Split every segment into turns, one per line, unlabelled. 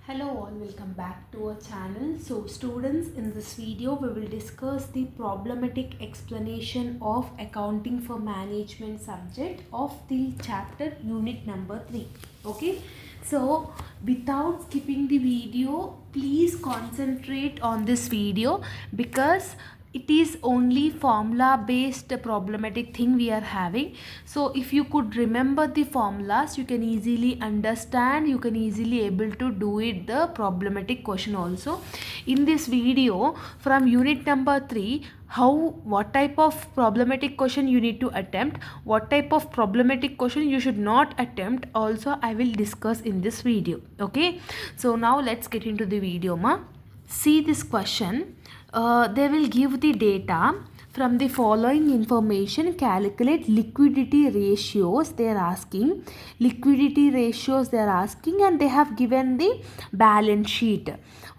Hello all, welcome back to our channel. So students, in this video we will discuss the problematic explanation of accounting for management subject of the chapter unit number 3. Okay, so without skipping the video, please concentrate on this video because it is only formula based problematic thing we are having. So if you could remember the formulas, you can easily understand, you can easily able to do it the problematic question also. In this video from unit number 3, what type of problematic question you need to attempt, what type of problematic question you should not attempt also I will discuss in this video. Okay, so now let's get into the video ma. See this question. They will give the data from the following information. Calculate liquidity ratios they are asking, liquidity ratios they are asking, and they have given the balance sheet.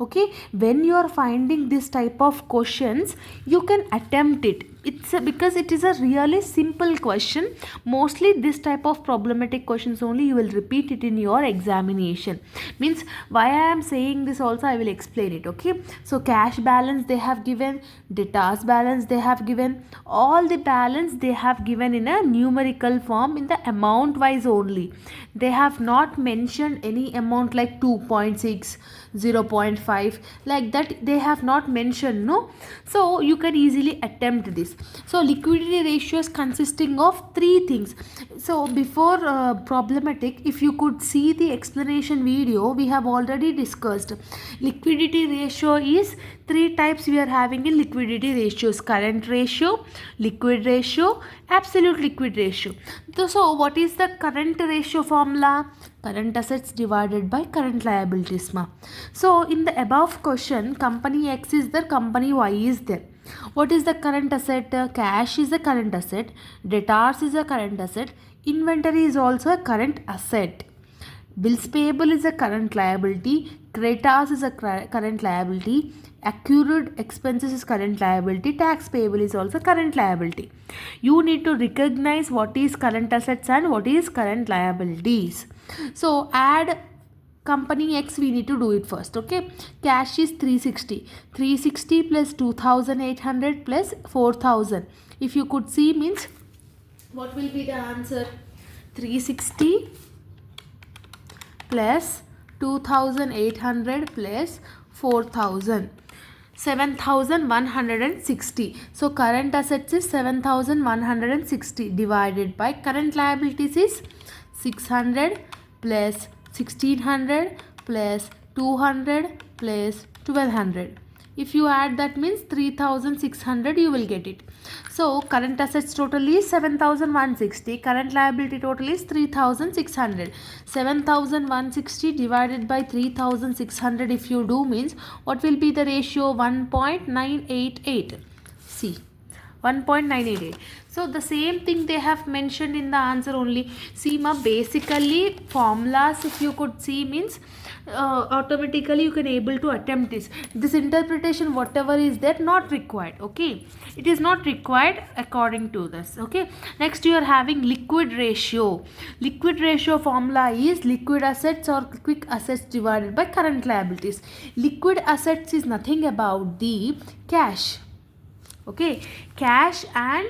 Okay, when you are finding this type of questions, you can attempt it. It's because it is a really simple question. Mostly this type of problematic questions only you will repeat it in your examination. Means why I am saying this also I will explain it. Okay, so cash balance they have given, debtors balance they have given, all the balance they have given in a numerical form in the amount wise only. They have not mentioned any amount like 2.6, 0.5 like that they have not mentioned, no. So you can easily attempt this. So liquidity ratios consisting of three things. So before problematic, if you could see the explanation video, we have already discussed liquidity ratio is three types we are having in liquidity ratios: current ratio, liquid ratio, absolute liquid ratio. So what is the current ratio formula? Current assets divided by current liabilities ma. So in the above question, company X is there, company Y is there. What is the current asset? Cash is a current asset, debtors is a current asset, inventory is also a current asset, bills payable is a current liability, creditors is a current liability, accrued expenses is current liability, tax payable is also current liability. You need to recognize what is current assets and what is current liabilities. So add company X, we need to do it first. Okay, cash is 360 plus 2800 plus 4000. If you could see, means what will be the answer? 360 plus 2800 plus 4000, 7160. So current assets is 7160 divided by current liabilities is 600 plus 1600 plus 200 plus 1200. If you add that means 3600 you will get it. So current assets total is 7160, current liability total is 3600. 7160 divided by 3600 if you do means what will be the ratio? 1.988. See, 1.988. So the same thing they have mentioned in the answer only. See ma, basically formulas if you could see means automatically you can able to attempt this interpretation whatever is there not required. Okay, it is not required according to this. Okay, next you are having liquid ratio. Liquid ratio formula is liquid assets or quick assets divided by current liabilities. Liquid assets is nothing about the cash. Okay, cash and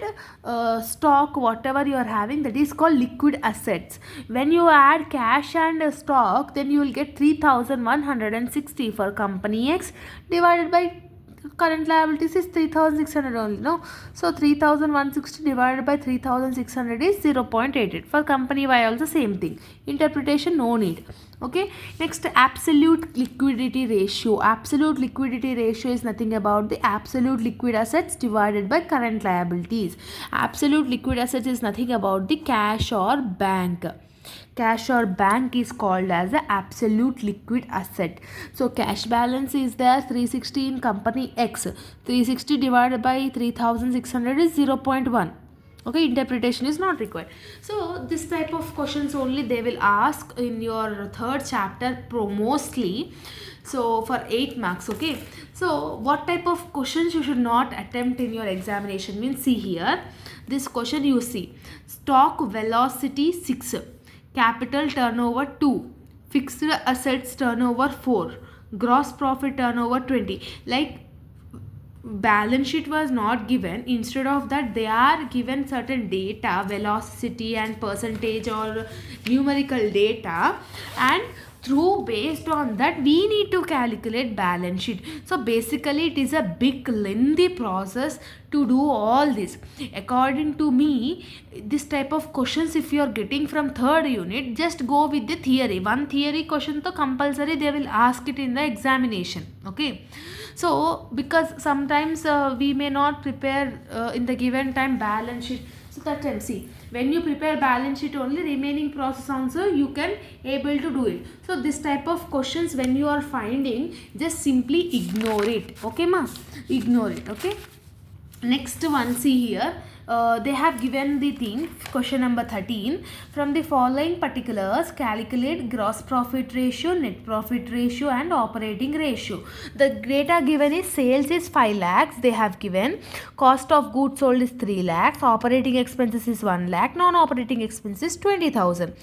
stock whatever you are having, that is called liquid assets. When you add cash and stock, then you will get 3160 for company X divided by current liabilities is 3600 only, no. So 3160 divided by 3600 is 0.88. For company Y also same thing, interpretation no need. Okay, next absolute liquidity ratio. Absolute liquidity ratio is nothing about the absolute liquid assets divided by current liabilities. Absolute liquid assets is nothing about the cash or bank. Cash or bank is called as the absolute liquid asset. So cash balance is there 360 in company X. 360 divided by 3600 is 0.1. Okay, interpretation is not required. So this type of questions only they will ask in your third chapter mostly. So for 8 marks. Okay, so what type of questions you should not attempt in your examination means, see here, this question you see, stock velocity 6, capital turnover 2, fixed assets turnover 4, gross profit turnover 20. Like balance sheet was not given, instead of that they are given certain data, velocity and percentage or numerical data, and through based on that we need to calculate balance sheet. So basically it is a big lengthy process to do all this. According to me, this type of questions if you are getting from third unit, just go with the theory. One theory question to compulsory they will ask it in the examination. Okay, so because sometimes we may not prepare in the given time balance sheet, so that time see, when you prepare balance sheet only, remaining process also you can able to do it. So this type of questions when you are finding, just simply ignore it. Okay ma, ignore it. Okay, next one, see here, they have given the thing, question number 13. From the following particulars, calculate gross profit ratio, net profit ratio and operating ratio. The data given is sales is 5 lakhs, they have given. Cost of goods sold is 3 lakhs. Operating expenses is 1 lakh. Non-operating expenses 20,000.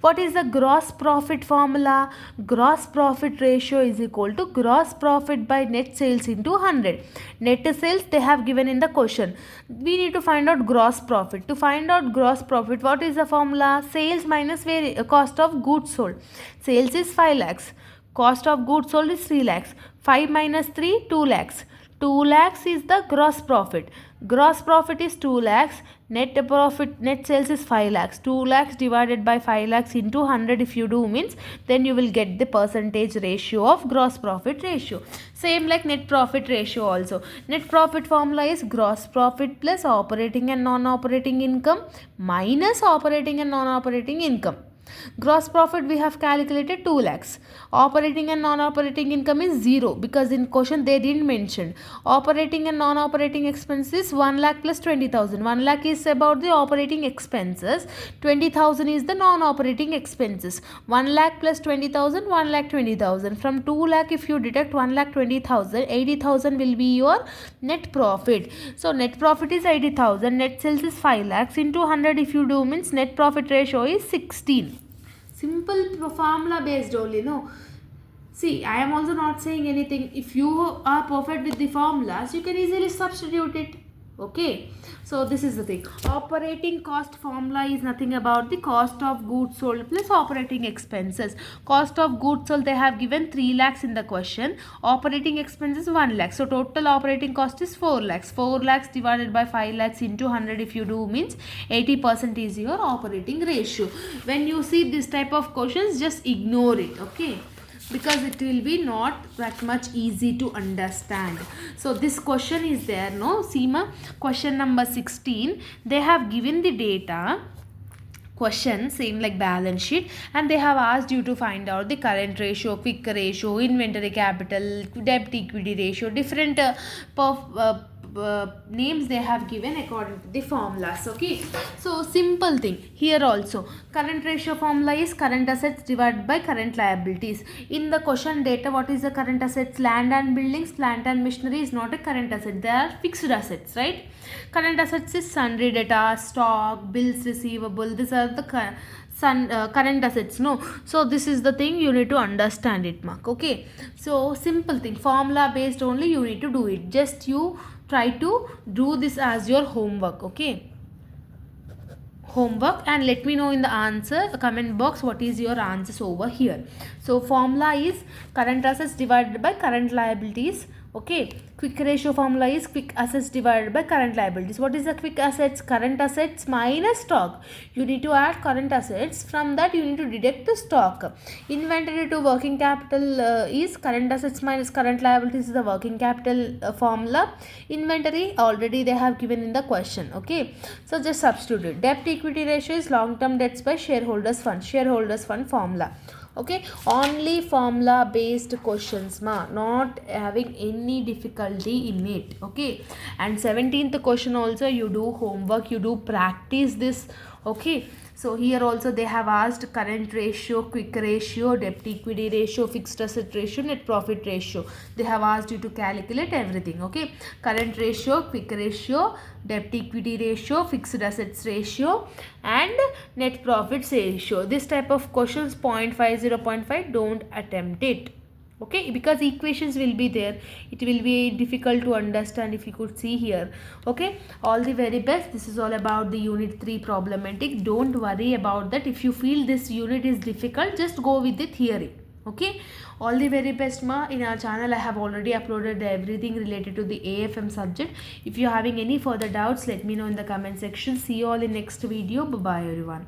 What is the gross profit formula? Gross profit ratio is equal to gross profit by net sales into 100. Net sales they have given in the question. We need to find out gross profit. To find out gross profit, what is the formula? Sales minus cost of goods sold. Sales is 5 lakhs. Cost of goods sold is 3 lakhs. 5 minus 3, 2 lakhs. 2 lakhs is the gross profit. Gross profit is 2 lakhs. Net profit, net sales is 5 lakhs. 2 lakhs divided by 5 lakhs into 100 if you do means, then you will get the percentage ratio of gross profit ratio. Same like net profit ratio also. Net profit formula is gross profit plus operating and non-operating income minus operating and non-operating income. Gross profit we have calculated 2 lakhs. Operating and non-operating income is 0 because in question they didn't mention. Operating and non-operating expenses 1 lakh plus 20,000. 1 lakh is about the operating expenses. 20,000 is the non-operating expenses. 1 lakh plus 20,000, 1 lakh 20,000. From 2 lakh if you deduct 1 lakh 20,000, 80,000 will be your net profit. So net profit is 80,000. Net sales is 5 lakhs into 100 if you do means net profit ratio is 16. Simple formula based only, no. See, I am also not saying anything. If you are perfect with the formulas, you can easily substitute it. Okay, so this is the thing. Operating cost formula is nothing about the cost of goods sold plus operating expenses. Cost of goods sold they have given 3 lakhs in the question. Operating expenses 1 lakh. So total operating cost is 4 lakhs. 4 lakhs divided by 5 lakhs into 100 if you do means 80% is your operating ratio. When you see this type of questions, just ignore it. Okay, because it will be not that much easy to understand. So this question is there, no. Seema, question number 16, they have given the data question same like balance sheet, and they have asked you to find out the current ratio, quick ratio, inventory capital, debt equity ratio, different names they have given according to the formulas. Okay, so simple thing here also, current ratio formula is current assets divided by current liabilities. In the question data, what is the current assets? Land and buildings. Plant and machinery is not a current asset, they are fixed assets, right? Current assets is sundry data, stock, bills receivable. These are the current assets, no. So this is the thing you need to understand it, mark. Okay, so simple thing, formula based only you need to do it. Just you try to do this as your homework. Okay, homework, and let me know in the answer comment box what is your answers over here. So formula is current assets divided by current liabilities. Okay, quick ratio formula is quick assets divided by current liabilities. What is the quick assets? Current assets minus stock. You need to add current assets, from that you need to deduct the stock. Inventory to working capital is current assets minus current liabilities is the working capital formula. Inventory already they have given in the question. Okay, so just substitute it. Debt equity ratio is long term debts by shareholders fund. Shareholders fund formula. Okay, only formula based questions, not having any difficulty in it. Okay, and 17th question also you do homework, you do practice this. Okay, So here also they have asked current ratio, quick ratio, debt equity ratio, fixed asset ratio, net profit ratio. They have asked you to calculate everything. Okay, current ratio, quick ratio, debt equity ratio, fixed assets ratio, and net profits ratio. This type of questions 0.5, 0.5, don't attempt it. Okay, because equations will be there, it will be difficult to understand if you could see here. Okay, all the very best. This is all about the unit 3 problematic. Don't worry about that. If you feel this unit is difficult, just go with the theory. Okay, all the very best, ma. In our channel I have already uploaded everything related to the AFM subject. If you're having any further doubts, let me know in the comment section. See you all in next video. Bye bye everyone.